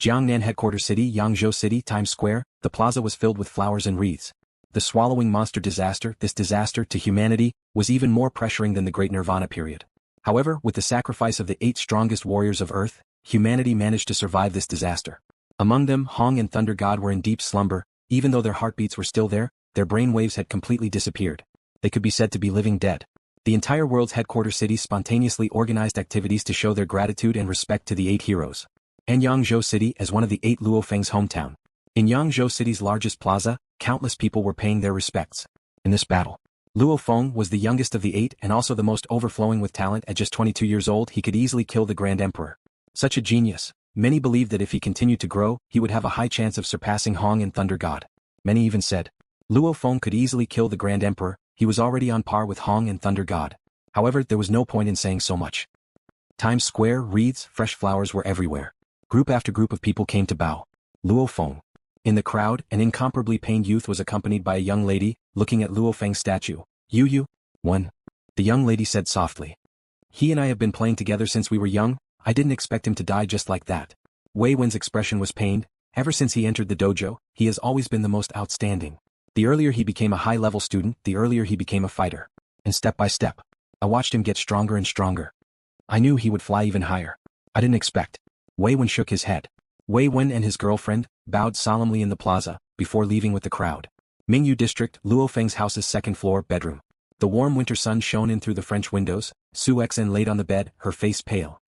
Jiangnan headquarters city, Yangzhou City, Times Square, the plaza was filled with flowers and wreaths. The swallowing monster disaster, this disaster to humanity, was even more pressuring than the Great Nirvana period. However, with the sacrifice of the 8 strongest warriors of Earth, humanity managed to survive this disaster. Among them, Hong and Thunder God were in deep slumber. Even though their heartbeats were still there, their brain waves had completely disappeared. They could be said to be living dead. The entire world's headquarters city spontaneously organized activities to show their gratitude and respect to the 8 heroes. And Yangzhou City as one of the 8 LuoFeng's hometown. In Yangzhou City's largest plaza, countless people were paying their respects. In this battle, Luo Feng was the youngest of the 8 and also the most overflowing with talent. At just 22 years old, he could easily kill the Grand Emperor. Such a genius. Many believed that if he continued to grow, he would have a high chance of surpassing Hong and Thunder God. Many even said, Luo Feng could easily kill the Grand Emperor. He was already on par with Hong and Thunder God. However, there was no point in saying so much. Times Square, wreaths, fresh flowers were everywhere. Group after group of people came to bow. Luo Feng. In the crowd, an incomparably pained youth was accompanied by a young lady, looking at Luo Feng's statue. You. One. The young lady said softly. He and I have been playing together since we were young. I didn't expect him to die just like that. Wei Wen's expression was pained. Ever since he entered the dojo, he has always been the most outstanding. The earlier he became a high-level student, the earlier he became a fighter. And step by step, I watched him get stronger and stronger. I knew he would fly even higher. I didn't expect. Wei Wen shook his head. Wei Wen and his girlfriend bowed solemnly in the plaza, before leaving with the crowd. Mingyu District, LuoFeng's house's second-floor bedroom. The warm winter sun shone in through the French windows. Su Xen laid on the bed, her face pale.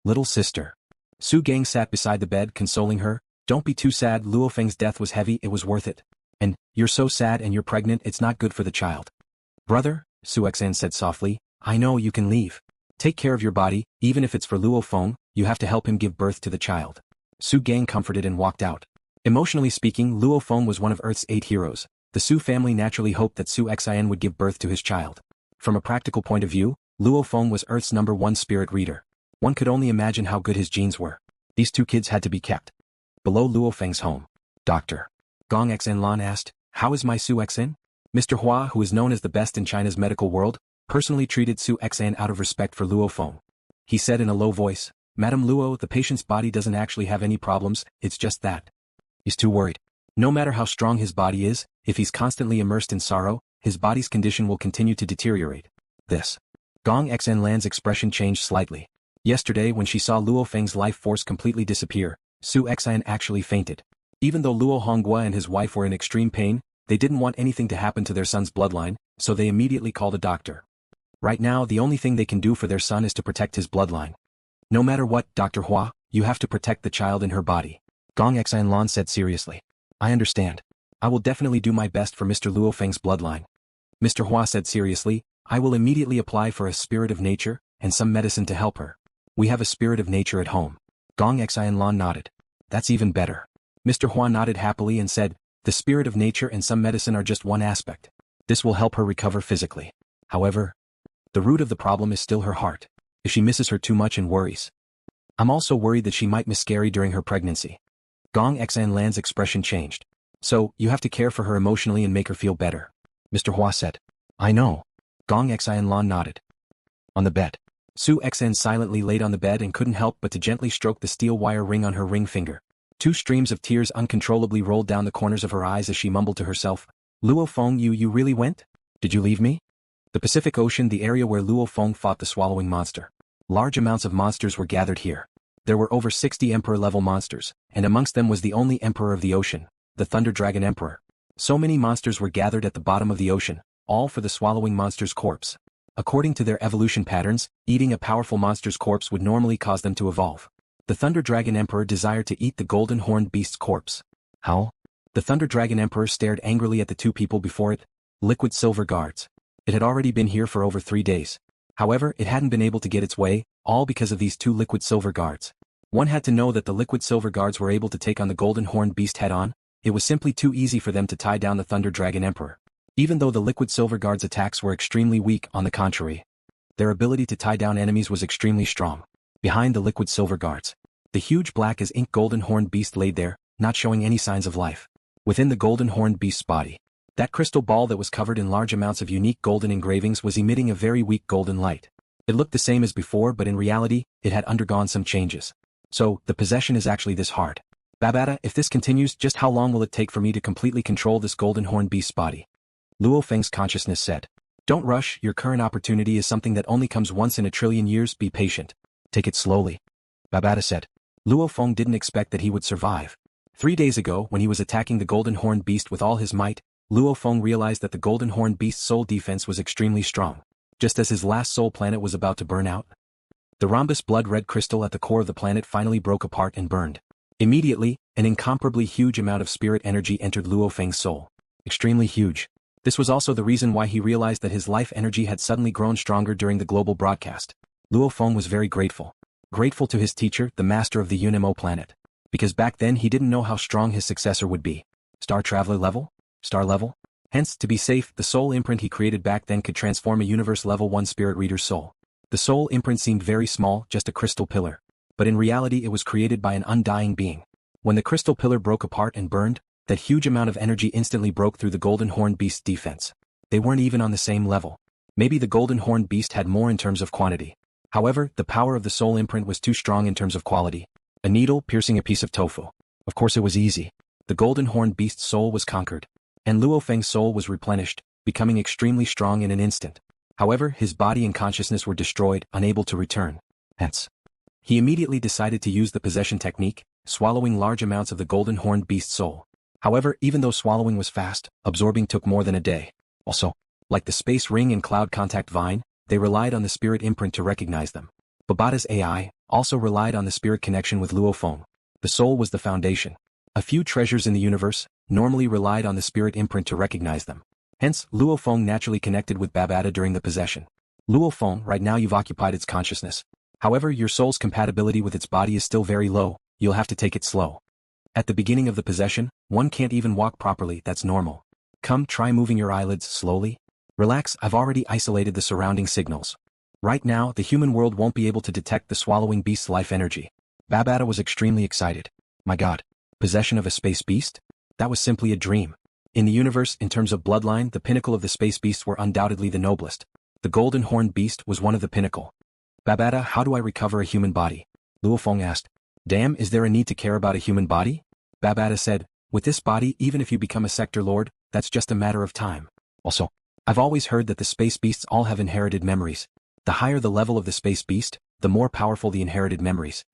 Little sister. Su Gang sat beside the bed, consoling her. Don't be too sad, LuoFeng's death was heavy, it was worth it. And, you're so sad and you're pregnant, it's not good for the child. Brother, Su Xen said softly, I know you can leave. Take care of your body, even if it's for Luo Feng, you have to help him give birth to the child. Su Gang comforted and walked out. Emotionally speaking, Luo Feng was one of Earth's 8 heroes. The Su family naturally hoped that Su Xin would give birth to his child. From a practical point of view, Luo Feng was Earth's #1 spirit reader. One could only imagine how good his genes were. These 2 kids had to be kept. Below Luo Feng's home. Dr. Gong Xenlan asked, how is my Su Xin? Mr. Hua, who is known as the best in China's medical world, personally treated Su Xin out of respect for Luo Feng. He said in a low voice, Madam Luo, the patient's body doesn't actually have any problems, it's just that he's too worried. No matter how strong his body is, if he's constantly immersed in sorrow, his body's condition will continue to deteriorate. This. Gong Xenlan's expression changed slightly. Yesterday when she saw Luo Feng's life force completely disappear, Su Xin actually fainted. Even though Luo Honghua and his wife were in extreme pain, they didn't want anything to happen to their son's bloodline, so they immediately called a doctor. Right now the only thing they can do for their son is to protect his bloodline. No matter what, Dr. Hua, you have to protect the child in her body. Gong Xenlan said seriously. I understand. I will definitely do my best for Mr. Luo Feng's bloodline. Mr. Hua said seriously, I will immediately apply for a spirit of nature, and some medicine to help her. We have a spirit of nature at home. Gong Xenlan nodded. That's even better. Mr. Hua nodded happily and said, the spirit of nature and some medicine are just one aspect. This will help her recover physically. However, the root of the problem is still her heart. If she misses her too much and worries. I'm also worried that she might miscarry during her pregnancy. Gong Xenlan's expression changed. So, you have to care for her emotionally and make her feel better. Mr. Hua said. I know. Gong Xenlan nodded. On the bed. Su Xen silently laid on the bed and couldn't help but to gently stroke the steel wire ring on her ring finger. 2 streams of tears uncontrollably rolled down the corners of her eyes as she mumbled to herself, Luo Feng, you really went? Did you leave me? The Pacific Ocean, the area where Luo Feng fought the swallowing monster. Large amounts of monsters were gathered here. There were over 60 Emperor-level monsters, and amongst them was the only Emperor of the Ocean, the Thunder Dragon Emperor. So many monsters were gathered at the bottom of the ocean, all for the swallowing monster's corpse. According to their evolution patterns, eating a powerful monster's corpse would normally cause them to evolve. The Thunder Dragon Emperor desired to eat the golden horned beast's corpse. How? The Thunder Dragon Emperor stared angrily at the 2 people before it, liquid silver guards. It had already been here for over 3 days. However, it hadn't been able to get its way, all because of these 2 liquid silver guards. One had to know that the liquid silver guards were able to take on the golden horned beast head-on. It was simply too easy for them to tie down the Thunder Dragon Emperor. Even though the liquid silver guards' attacks were extremely weak, on the contrary, their ability to tie down enemies was extremely strong. Behind the liquid silver guards, the huge black as ink golden horned beast laid there, not showing any signs of life. Within the golden horned beast's body, that crystal ball that was covered in large amounts of unique golden engravings was emitting a very weak golden light. It looked the same as before, but in reality, it had undergone some changes. So, the possession is actually this hard. Babada, if this continues, just how long will it take for me to completely control this golden horn beast's body? Luo Feng's consciousness said. Don't rush, your current opportunity is something that only comes once in a trillion years, be patient. Take it slowly. Babada said. Luo Feng didn't expect that he would survive. 3 days ago, when he was attacking the golden horn beast with all his might, Luo Feng realized that the golden horn beast's soul defense was extremely strong. Just as his last soul planet was about to burn out, the rhombus blood-red crystal at the core of the planet finally broke apart and burned. Immediately, an incomparably huge amount of spirit energy entered Luo Feng's soul. Extremely huge. This was also the reason why he realized that his life energy had suddenly grown stronger during the global broadcast. Luo Feng was very grateful. Grateful to his teacher, the master of the Unimo planet. Because back then he didn't know how strong his successor would be. Star Traveler level? Star level? Hence, to be safe, the soul imprint he created back then could transform a universe level 1 spirit reader's soul. The soul imprint seemed very small, just a crystal pillar. But in reality it was created by an undying being. When the crystal pillar broke apart and burned, that huge amount of energy instantly broke through the golden horn beast's defense. They weren't even on the same level. Maybe the golden horn beast had more in terms of quantity. However, the power of the soul imprint was too strong in terms of quality. A needle piercing a piece of tofu. Of course it was easy. The golden horn beast's soul was conquered. And Luo Feng's soul was replenished, becoming extremely strong in an instant. However, his body and consciousness were destroyed, unable to return. Hence, he immediately decided to use the possession technique, swallowing large amounts of the golden horned beast's soul. However, even though swallowing was fast, absorbing took more than a day. Also, like the space ring and cloud contact vine, they relied on the spirit imprint to recognize them. Babada's AI also relied on the spirit connection with Luo Feng. The soul was the foundation. A few treasures in the universe normally relied on the spirit imprint to recognize them. Hence, Luo Feng naturally connected with Babada during the possession. Luo Feng, right now you've occupied its consciousness. However, your soul's compatibility with its body is still very low, you'll have to take it slow. At the beginning of the possession, one can't even walk properly, that's normal. Come, try moving your eyelids slowly. Relax, I've already isolated the surrounding signals. Right now, the human world won't be able to detect the swallowing beast's life energy. Babada was extremely excited. My god, possession of a space beast? That was simply a dream. In the universe, in terms of bloodline, the pinnacle of the space beasts were undoubtedly the noblest. The golden horned beast was one of the pinnacle. Babada, how do I recover a human body? Luo Feng asked. Damn, is there a need to care about a human body? Babada said, with this body, even if you become a sector lord, that's just a matter of time. Also, I've always heard that the space beasts all have inherited memories. The higher the level of the space beast, the more powerful the inherited memories.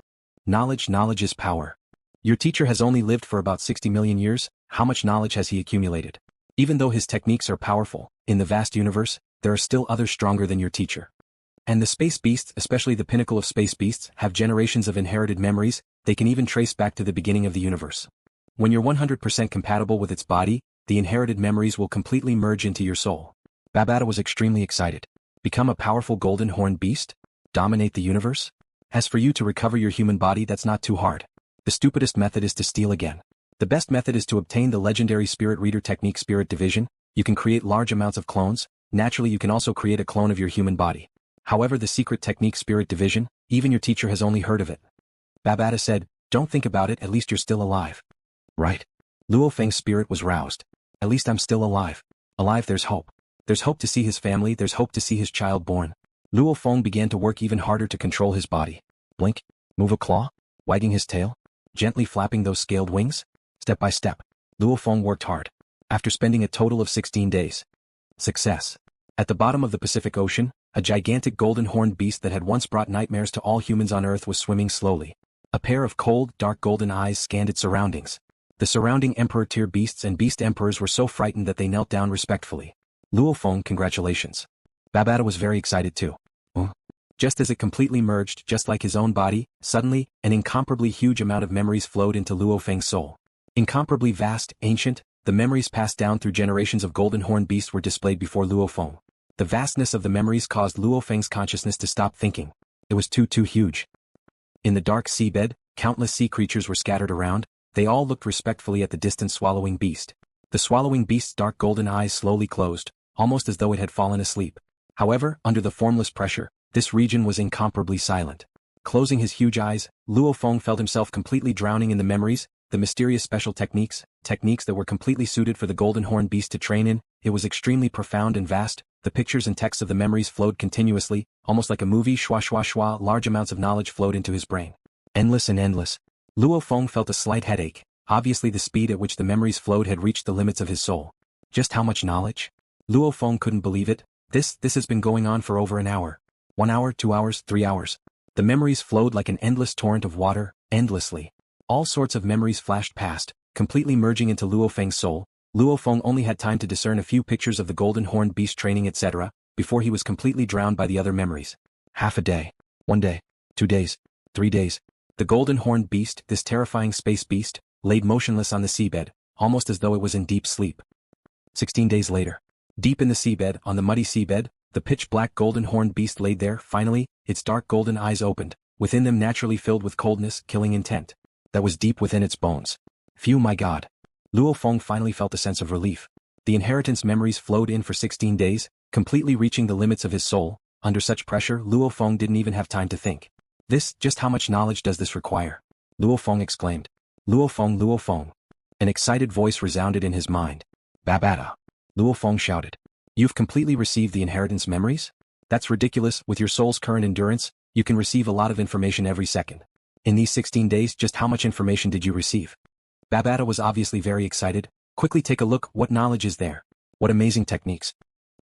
Knowledge is power. Your teacher has only lived for about 60 million years, how much knowledge has he accumulated? Even though his techniques are powerful, in the vast universe, there are still others stronger than your teacher. And the space beasts, especially the pinnacle of space beasts, have generations of inherited memories, they can even trace back to the beginning of the universe. When you're 100% compatible with its body, the inherited memories will completely merge into your soul. Babada was extremely excited. Become a powerful golden horned beast? Dominate the universe? As for you to recover your human body, that's not too hard. The stupidest method is to steal again. The best method is to obtain the legendary spirit reader technique Spirit Division. You can create large amounts of clones. Naturally, you can also create a clone of your human body. However, the secret technique Spirit Division, even your teacher has only heard of it. Babada said, don't think about it, at least you're still alive. Right. Luo Feng's spirit was roused. At least I'm still alive. Alive, there's hope. There's hope to see his family, there's hope to see his child born. Luo Feng began to work even harder to control his body. Blink, move a claw, wagging his tail, gently flapping those scaled wings. Step by step, Luo Feng worked hard. After spending a total of 16 days. Success. At the bottom of the Pacific Ocean, a gigantic golden horned beast that had once brought nightmares to all humans on Earth was swimming slowly. A pair of cold, dark golden eyes scanned its surroundings. The surrounding Emperor-tier beasts and beast emperors were so frightened that they knelt down respectfully. Luo Feng, congratulations. Babada was very excited too. Just as it completely merged, just like his own body, suddenly, an incomparably huge amount of memories flowed into Luo Feng's soul. Incomparably vast, ancient, the memories passed down through generations of golden horned beasts were displayed before Luo Feng. The vastness of the memories caused Luo Feng's consciousness to stop thinking. It was too huge. In the dark seabed, countless sea creatures were scattered around. They all looked respectfully at the distant swallowing beast. The swallowing beast's dark golden eyes slowly closed, almost as though it had fallen asleep. However, under the formless pressure, this region was incomparably silent. Closing his huge eyes, Luo Feng felt himself completely drowning in the memories, the mysterious special techniques that were completely suited for the golden horned beast to train in. It was extremely profound and vast. The pictures and texts of the memories flowed continuously, almost like a movie. Schwa schwa schwa, large amounts of knowledge flowed into his brain. Endless and endless. Luo Feng felt a slight headache. Obviously the speed at which the memories flowed had reached the limits of his soul. Just how much knowledge? Luo Feng couldn't believe it. This has been going on for over an hour. 1 hour, 2 hours, 3 hours. The memories flowed like an endless torrent of water, endlessly. All sorts of memories flashed past, completely merging into Luo Feng's soul. Luo Feng only had time to discern a few pictures of the golden horned beast training etc., before he was completely drowned by the other memories. Half a day. 1 day. 2 days. 3 days. The golden horned beast, this terrifying space beast, laid motionless on the seabed, almost as though it was in deep sleep. 16 days later. Deep in the seabed, on the muddy seabed, the pitch-black golden horned beast laid there. Finally, its dark golden eyes opened, within them naturally filled with coldness, killing intent. That was deep within its bones. Phew, my God. Luo Feng finally felt a sense of relief. The inheritance memories flowed in for 16 days, completely reaching the limits of his soul. Under such pressure, Luo Feng didn't even have time to think. Just how much knowledge does this require? Luo Feng exclaimed. Luo Feng, Luo Feng. An excited voice resounded in his mind. Babata. Luo Feng shouted. You've completely received the inheritance memories? That's ridiculous. With your soul's current endurance, you can receive a lot of information every second. In these 16 days, just how much information did you receive? Babata was obviously very excited. Quickly take a look. What knowledge is there? What amazing techniques.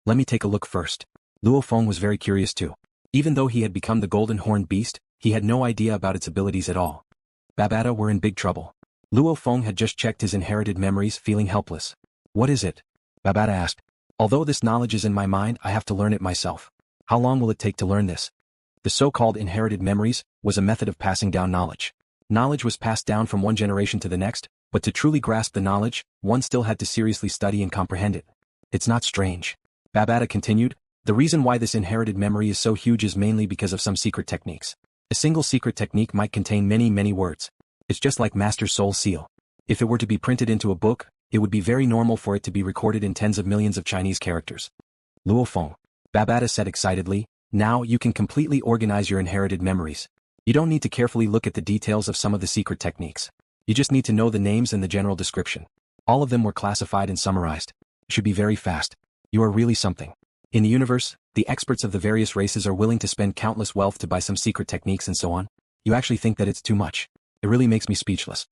Let me take a look first. Luo Feng was very curious too. Even though he had become the golden horned beast, he had no idea about its abilities at all. Babata were in big trouble. Luo Feng had just checked his inherited memories, feeling helpless. What is it? Babata asked. Although this knowledge is in my mind, I have to learn it myself. How long will it take to learn this? The so-called inherited memories was a method of passing down knowledge. Knowledge was passed down from one generation to the next, but to truly grasp the knowledge, one still had to seriously study and comprehend it. It's not strange. Babata continued. The reason why this inherited memory is so huge is mainly because of some secret techniques. A single secret technique might contain many words. It's just like Master Soul Seal. If it were to be printed into a book, it would be very normal for it to be recorded in tens of millions of Chinese characters. Luo Feng. Babata said excitedly. Now you can completely organize your inherited memories. You don't need to carefully look at the details of some of the secret techniques. You just need to know the names and the general description. All of them were classified and summarized. It should be very fast. You are really something. In the universe, the experts of the various races are willing to spend countless wealth to buy some secret techniques and so on. You actually think that it's too much. It really makes me speechless.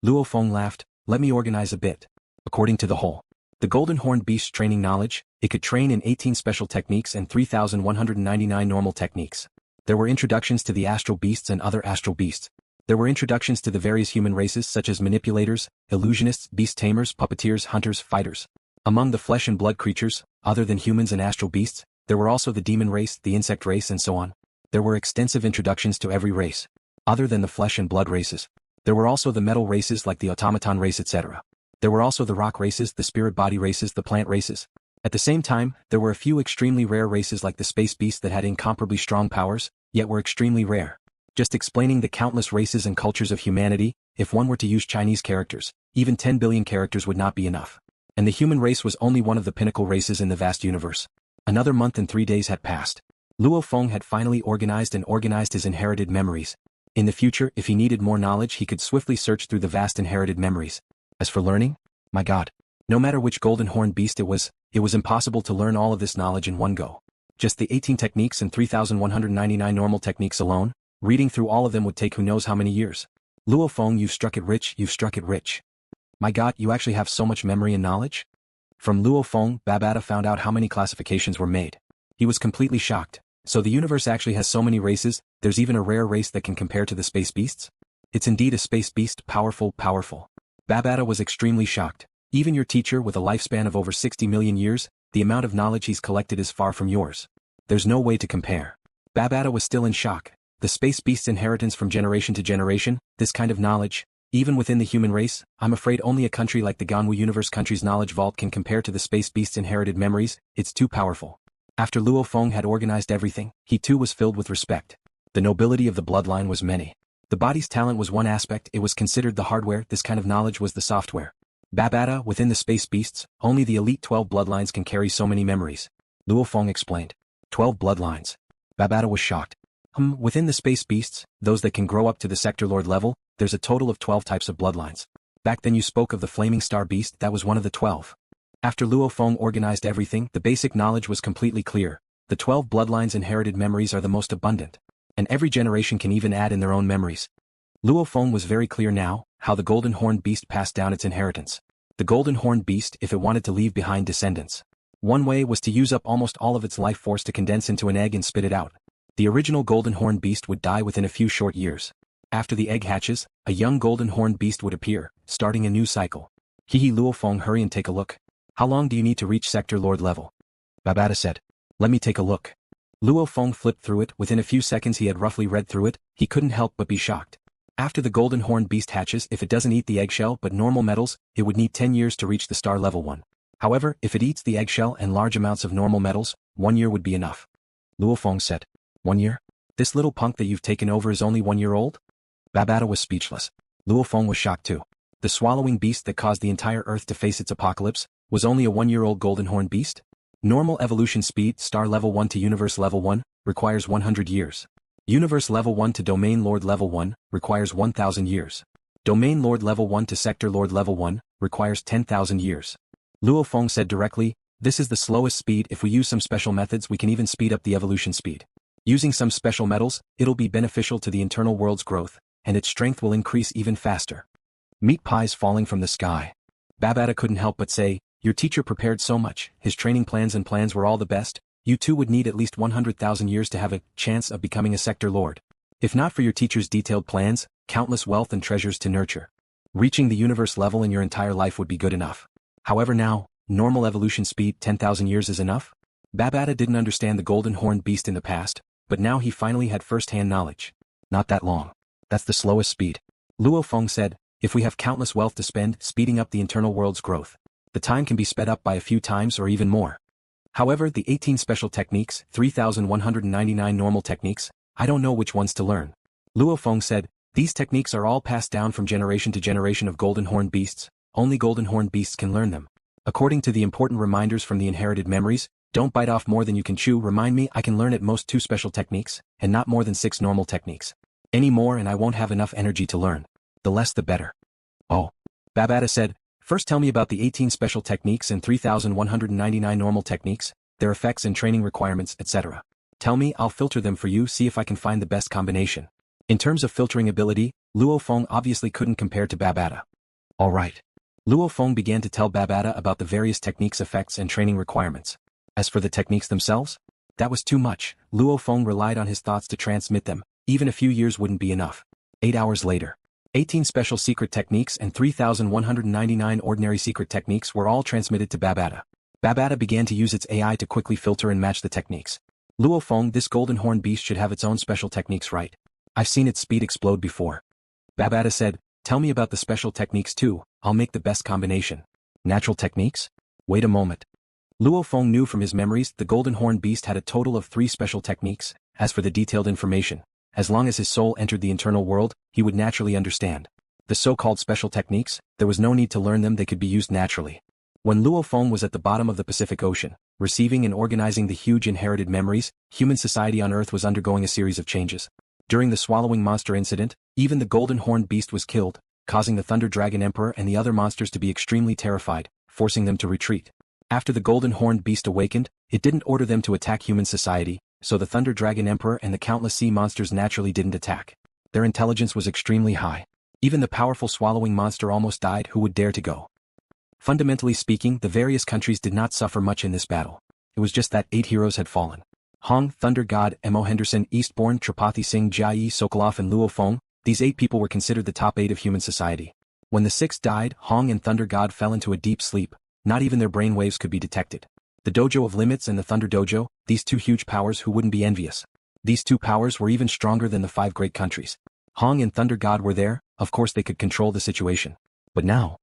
Luo Feng laughed. Let me organize a bit. According to the whole. The golden horned beast training knowledge, it could train in 18 special techniques and 3,199 normal techniques. There were introductions to the astral beasts and other astral beasts. There were introductions to the various human races such as manipulators, illusionists, beast tamers, puppeteers, hunters, fighters. Among the flesh and blood creatures, other than humans and astral beasts, there were also the demon race, the insect race and so on. There were extensive introductions to every race. Other than the flesh and blood races. There were also the metal races like the automaton race etc. There were also the rock races, the spirit body races, the plant races. At the same time, there were a few extremely rare races like the space beasts that had incomparably strong powers, yet were extremely rare. Just explaining the countless races and cultures of humanity, if one were to use Chinese characters, even 10 billion characters would not be enough. And the human race was only one of the pinnacle races in the vast universe. Another month and 3 days had passed. Luo Feng had finally organized his inherited memories. In the future, if he needed more knowledge, he could swiftly search through the vast inherited memories. As for learning, my God, no matter which golden horned beast it was impossible to learn all of this knowledge in one go. Just the 18 techniques and 3,199 normal techniques alone, reading through all of them would take who knows how many years. Luo Feng, you've struck it rich, you've struck it rich. My God, you actually have so much memory and knowledge? From Luo Feng, Babata found out how many classifications were made. He was completely shocked. So the universe actually has so many races, there's even a rare race that can compare to the space beasts? It's indeed a space beast, powerful. Babata was extremely shocked. Even your teacher with a lifespan of over 60 million years, the amount of knowledge he's collected is far from yours. There's no way to compare. Babata was still in shock. The space beast's inheritance from generation to generation, this kind of knowledge, even within the human race, I'm afraid only a country like the Ganwu Universe country's knowledge vault can compare to the space beast's inherited memories. It's too powerful. After Luo Feng had organized everything, he too was filled with respect. The nobility of the bloodline was many. The body's talent was one aspect, it was considered the hardware, this kind of knowledge was the software. Babata, within the space beasts, only the elite 12 bloodlines can carry so many memories. Luo Feng explained. 12 bloodlines. Babata was shocked. Within the space beasts, those that can grow up to the sector lord level, there's a total of 12 types of bloodlines. Back then you spoke of the flaming star beast, that was one of the 12. After Luo Feng organized everything, the basic knowledge was completely clear. The 12 bloodlines' inherited memories are the most abundant. And every generation can even add in their own memories. Luo Feng was very clear now, how the golden horned beast passed down its inheritance. The golden horned beast, if it wanted to leave behind descendants, one way was to use up almost all of its life force to condense into an egg and spit it out. The original golden horned beast would die within a few short years. After the egg hatches, a young golden horned beast would appear, starting a new cycle. Hehe, Luo Feng, hurry and take a look. How long do you need to reach Sector Lord level? Babata said. Let me take a look. Luo Feng flipped through it. Within a few seconds he had roughly read through it. He couldn't help but be shocked. After the golden horned beast hatches, if it doesn't eat the eggshell but normal metals, it would need 10 years to reach the star level 1. However, if it eats the eggshell and large amounts of normal metals, 1 year would be enough. Luo Feng said. 1 year? This little punk that you've taken over is only 1 year old? Babata was speechless. Luo Feng was shocked too. The swallowing beast that caused the entire Earth to face its apocalypse was only a 1-year-old golden horned beast? Normal evolution speed, star level 1 to universe level 1, requires 100 years. Universe level 1 to domain lord level 1, requires 1,000 years. Domain lord level 1 to sector lord level 1, requires 10,000 years. Luo Feng said directly, this is the slowest speed. If we use some special methods we can even speed up the evolution speed. Using some special metals, it'll be beneficial to the internal world's growth, and its strength will increase even faster. Meat pies falling from the sky. Babata couldn't help but say, your teacher prepared so much, his training plans were all the best, you too would need at least 100,000 years to have a chance of becoming a sector lord. If not for your teacher's detailed plans, countless wealth and treasures to nurture. Reaching the universe level in your entire life would be good enough. However now, normal evolution speed 10,000 years is enough? Babata didn't understand the golden horned beast in the past, but now he finally had first-hand knowledge. Not that long. That's the slowest speed. Luo Feng said, if we have countless wealth to spend speeding up the internal world's growth, the time can be sped up by a few times or even more. However, the 18 special techniques, 3,199 normal techniques, I don't know which ones to learn. Luo Feng said, these techniques are all passed down from generation to generation of golden horned beasts, only golden horned beasts can learn them. According to the important reminders from the inherited memories, don't bite off more than you can chew. Remind me I can learn at most 2 special techniques, and not more than 6 normal techniques. Any more and I won't have enough energy to learn. The less the better. Oh. Babata said, first tell me about the 18 special techniques and 3,199 normal techniques, their effects and training requirements, etc. Tell me, I'll filter them for you, see if I can find the best combination. In terms of filtering ability, Luo Feng obviously couldn't compare to Babata. Alright. Luo Feng began to tell Babata about the various techniques' effects and training requirements. As for the techniques themselves, that was too much. Luo Feng relied on his thoughts to transmit them. Even a few years wouldn't be enough. 8 hours later. 18 special secret techniques and 3,199 ordinary secret techniques were all transmitted to Babata. Babata began to use its AI to quickly filter and match the techniques. Luo Feng, this golden horn beast should have its own special techniques, right? I've seen its speed explode before. Babata said, tell me about the special techniques too, I'll make the best combination. Natural techniques? Wait a moment. Luo Feng knew from his memories the golden horn beast had a total of 3 special techniques. As for the detailed information, as long as his soul entered the internal world, he would naturally understand. The so-called special techniques, there was no need to learn them, they could be used naturally. When Luo Feng was at the bottom of the Pacific Ocean, receiving and organizing the huge inherited memories, human society on Earth was undergoing a series of changes. During the swallowing monster incident, even the golden horned beast was killed, causing the Thunder Dragon Emperor and the other monsters to be extremely terrified, forcing them to retreat. After the golden horned beast awakened, it didn't order them to attack human society, so the Thunder Dragon Emperor and the countless sea monsters naturally didn't attack. Their intelligence was extremely high. Even the powerful swallowing monster almost died. Who would dare to go? Fundamentally speaking, the various countries did not suffer much in this battle. It was just that 8 heroes had fallen. Hong, Thunder God, Mo Henderson, Eastbourne, Tripathi Singh, Jai Sokolov and Luo Feng, these 8 people were considered the top 8 of human society. When the 6 died, Hong and Thunder God fell into a deep sleep. Not even their brain waves could be detected. The Dojo of Limits and the Thunder Dojo, these 2 huge powers, who wouldn't be envious? These 2 powers were even stronger than the 5 great countries. Hong and Thunder God were there, of course they could control the situation. But now,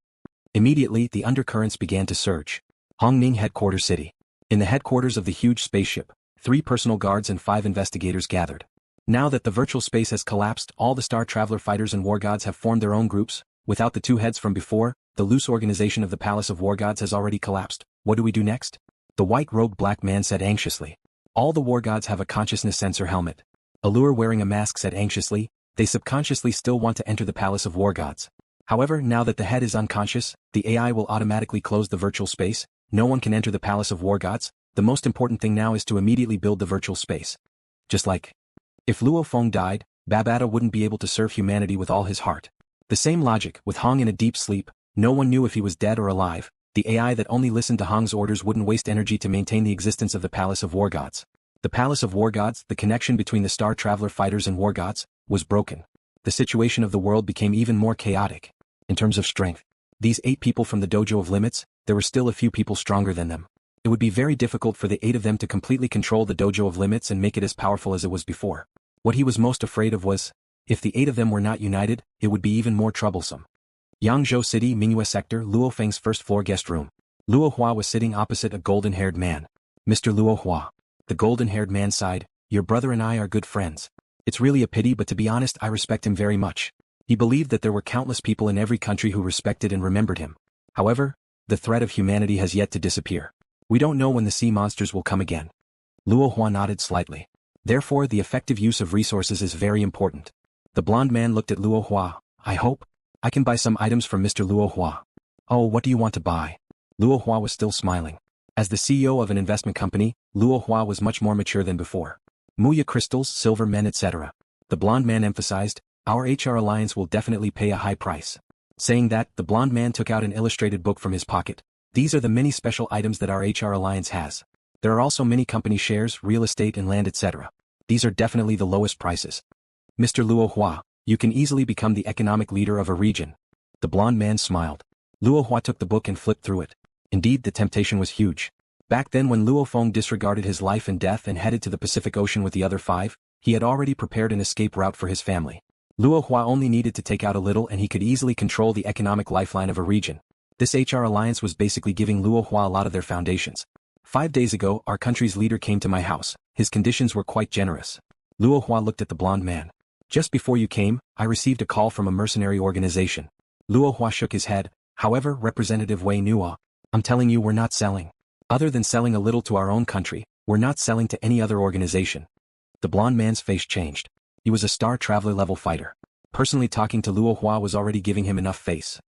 immediately the undercurrents began to surge. Hongning Headquarters City. In the headquarters of the huge spaceship, 3 personal guards and 5 investigators gathered. Now that the virtual space has collapsed, all the Star Traveler fighters and war gods have formed their own groups. Without the 2 heads from before, the loose organization of the Palace of War Gods has already collapsed. What do we do next? The white-robed black man said anxiously. All the war gods have a consciousness sensor helmet. Allure wearing a mask said anxiously, they subconsciously still want to enter the Palace of War Gods. However, now that the head is unconscious, the AI will automatically close the virtual space. No one can enter the Palace of War Gods. The most important thing now is to immediately build the virtual space. Just like, if Luo Feng died, Babata wouldn't be able to serve humanity with all his heart. The same logic, with Hong in a deep sleep, no one knew if he was dead or alive. The AI that only listened to Hong's orders wouldn't waste energy to maintain the existence of the Palace of War Gods. The Palace of War Gods, the connection between the Star Traveler fighters and War Gods, was broken. The situation of the world became even more chaotic. In terms of strength, these 8 people from the Dojo of Limits, there were still a few people stronger than them. It would be very difficult for the 8 of them to completely control the Dojo of Limits and make it as powerful as it was before. What he was most afraid of was, if the 8 of them were not united, it would be even more troublesome. Yangzhou City, Mingyue Sector, LuoFeng's first-floor guest room. Luo Hua was sitting opposite a golden-haired man. Mr. Luo Hua. The golden-haired man sighed, "Your brother and I are good friends. It's really a pity, but to be honest, I respect him very much." He believed that there were countless people in every country who respected and remembered him. However, the threat of humanity has yet to disappear. We don't know when the sea monsters will come again. Luo Hua nodded slightly. Therefore, the effective use of resources is very important. The blonde man looked at Luo Hua. "I hope I can buy some items from Mr. Luo Hua." "Oh, what do you want to buy?" Luo Hua was still smiling. As the CEO of an investment company, Luo Hua was much more mature than before. "Muya crystals, silver men, etc." The blonde man emphasized, "Our HR alliance will definitely pay a high price." Saying that, the blonde man took out an illustrated book from his pocket. "These are the many special items that our HR alliance has. There are also many company shares, real estate and land, etc. These are definitely the lowest prices. Mr. Luo Hua, you can easily become the economic leader of a region." The blonde man smiled. Luo Hua took the book and flipped through it. Indeed, the temptation was huge. Back then, when Luo Feng disregarded his life and death and headed to the Pacific Ocean with the other 5, he had already prepared an escape route for his family. Luo Hua only needed to take out a little and he could easily control the economic lifeline of a region. This HR alliance was basically giving Luo Hua a lot of their foundations. 5 days ago, our country's leader came to my house. His conditions were quite generous. Luo Hua looked at the blonde man. "Just before you came, I received a call from a mercenary organization." Luo Hua shook his head. "However, Representative Wei Nua, I'm telling you, we're not selling. Other than selling a little to our own country, we're not selling to any other organization." The blonde man's face changed. He was a Star Traveler level fighter. Personally talking to Luo Hua was already giving him enough face.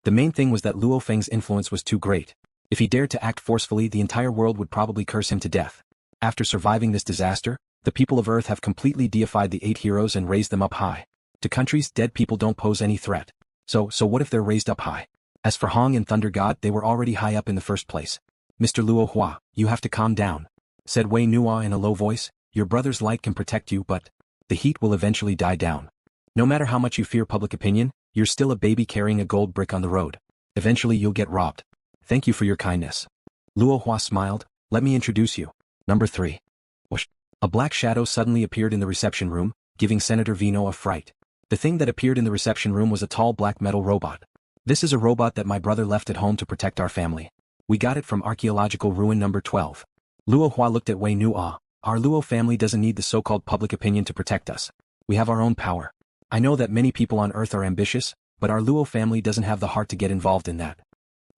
The main thing was that LuoFeng's influence was too great. If he dared to act forcefully, the entire world would probably curse him to death. After surviving this disaster, the people of Earth have completely deified the 8 heroes and raised them up high. To countries, dead people don't pose any threat. So what if they're raised up high? As for Hong and Thunder God, they were already high up in the first place. "Mr. Luo Hua, you have to calm down," said Wei Nua in a low voice. "Your brother's light can protect you, but the heat will eventually die down. No matter how much you fear public opinion, you're still a baby carrying a gold brick on the road. Eventually you'll get robbed. Thank you for your kindness." Luo Hua smiled. "Let me introduce you. Number 3. Whoosh. A black shadow suddenly appeared in the reception room, giving Senator Vino a fright. The thing that appeared in the reception room was a tall black metal robot. "This is a robot that my brother left at home to protect our family. We got it from archaeological ruin number 12. Luo Hua looked at Wei Nua. "Our Luo family doesn't need the so-called public opinion to protect us. We have our own power. I know that many people on Earth are ambitious, but our Luo family doesn't have the heart to get involved in that.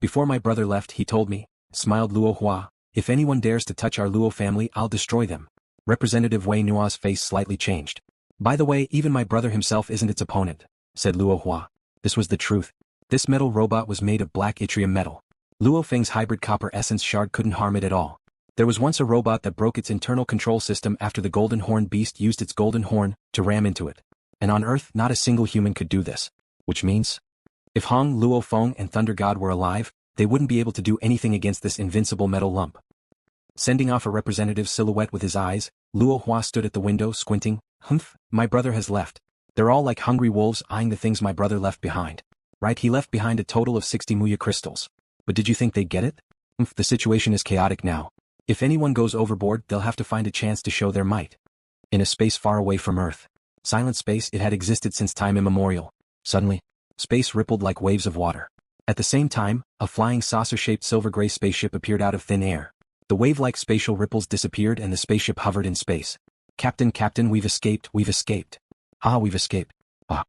Before my brother left, he told me," smiled Luo Hua, "if anyone dares to touch our Luo family, I'll destroy them." Representative Wei Nua's face slightly changed. "By the way, even my brother himself isn't its opponent," said Luo Hua. This was the truth. This metal robot was made of Black Yttrium metal. LuoFeng's hybrid copper essence shard couldn't harm it at all. There was once a robot that broke its internal control system after the golden horn beast used its golden horn to ram into it. And on Earth, not a single human could do this. Which means, if Hong, Luo Feng and Thunder God were alive, they wouldn't be able to do anything against this invincible metal lump. Sending off a representative silhouette with his eyes, Luo Hua stood at the window squinting. "Humph, my brother has left. They're all like hungry wolves eyeing the things my brother left behind. Right, he left behind a total of 60 Muya crystals. But did you think they'd get it? The situation is chaotic now. If anyone goes overboard, they'll have to find a chance to show their might." In a space far away from Earth. Silent space, it had existed since time immemorial. Suddenly, space rippled like waves of water. At the same time, a flying saucer-shaped silver-gray spaceship appeared out of thin air. The wave-like spatial ripples disappeared and the spaceship hovered in space. Captain, we've escaped, we've escaped. Ah, we've escaped. Ah."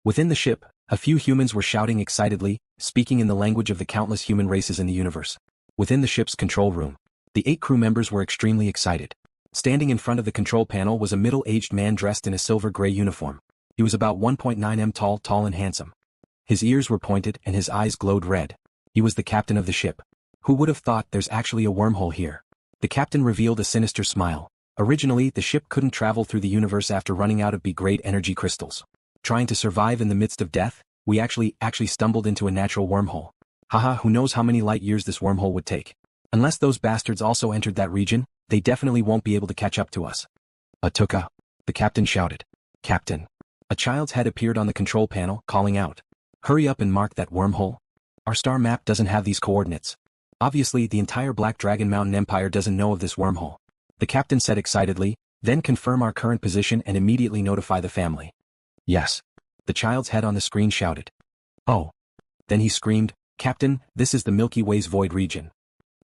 Within the ship, a few humans were shouting excitedly, speaking in the language of the countless human races in the universe. Within the ship's control room, the 8 crew members were extremely excited. Standing in front of the control panel was a middle-aged man dressed in a silver-gray uniform. He was about 1.9 m tall and handsome. His ears were pointed and his eyes glowed red. He was the captain of the ship. Who would have thought there's actually a wormhole here? The captain revealed a sinister smile. Originally, the ship couldn't travel through the universe after running out of B-grade energy crystals. Trying to survive in the midst of death, we actually stumbled into a natural wormhole. Haha, who knows how many light years this wormhole would take. Unless those bastards also entered that region, they definitely won't be able to catch up to us. Atuka. The captain shouted. Captain. A child's head appeared on the control panel, calling out. Hurry up and mark that wormhole. Our star map doesn't have these coordinates. Obviously, the entire Black Dragon Mountain Empire doesn't know of this wormhole. The captain said excitedly, then confirm our current position and immediately notify the family. Yes. The child's head on the screen shouted. Oh. Then he screamed, Captain, this is the Milky Way's void region.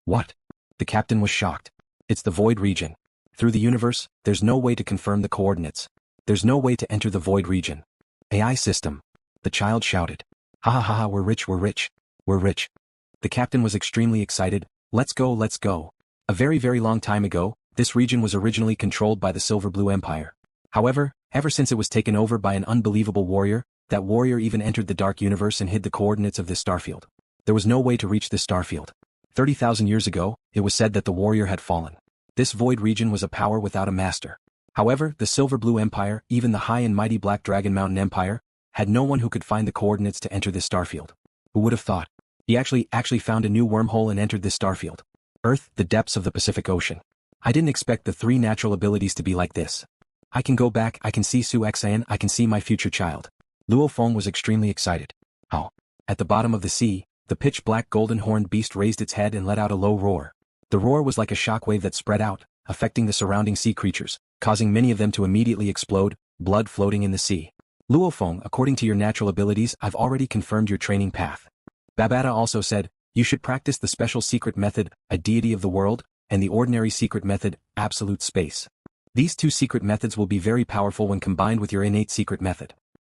What? The captain was shocked. It's the void region. Through the universe, there's no way to confirm the coordinates. There's no way to enter the void region. AI system. The child shouted. Ha ha ha ha, we're rich, we're rich. We're rich. The captain was extremely excited. Let's go, let's go. A very long time ago, this region was originally controlled by the Silver Blue Empire. However, ever since it was taken over by an unbelievable warrior, that warrior even entered the dark universe and hid the coordinates of this starfield. There was no way to reach this starfield. 30,000 years ago, it was said that the warrior had fallen. This void region was a power without a master. However, the Silver Blue Empire, even the high and mighty Black Dragon Mountain Empire, had no one who could find the coordinates to enter this starfield. Who would have thought? He actually found a new wormhole and entered this starfield. Earth, the depths of the Pacific Ocean. I didn't expect the 3 natural abilities to be like this. I can go back, I can see Su Xan, I can see my future child. Luo Feng was extremely excited. Oh. At the bottom of the sea, the pitch-black golden-horned beast raised its head and let out a low roar. The roar was like a shockwave that spread out, affecting the surrounding sea creatures, causing many of them to immediately explode, blood floating in the sea. Luo Feng, according to your natural abilities, I've already confirmed your training path. Babata also said, you should practice the special secret method, a deity of the world, and the ordinary secret method, absolute space. These 2 secret methods will be very powerful when combined with your innate secret method.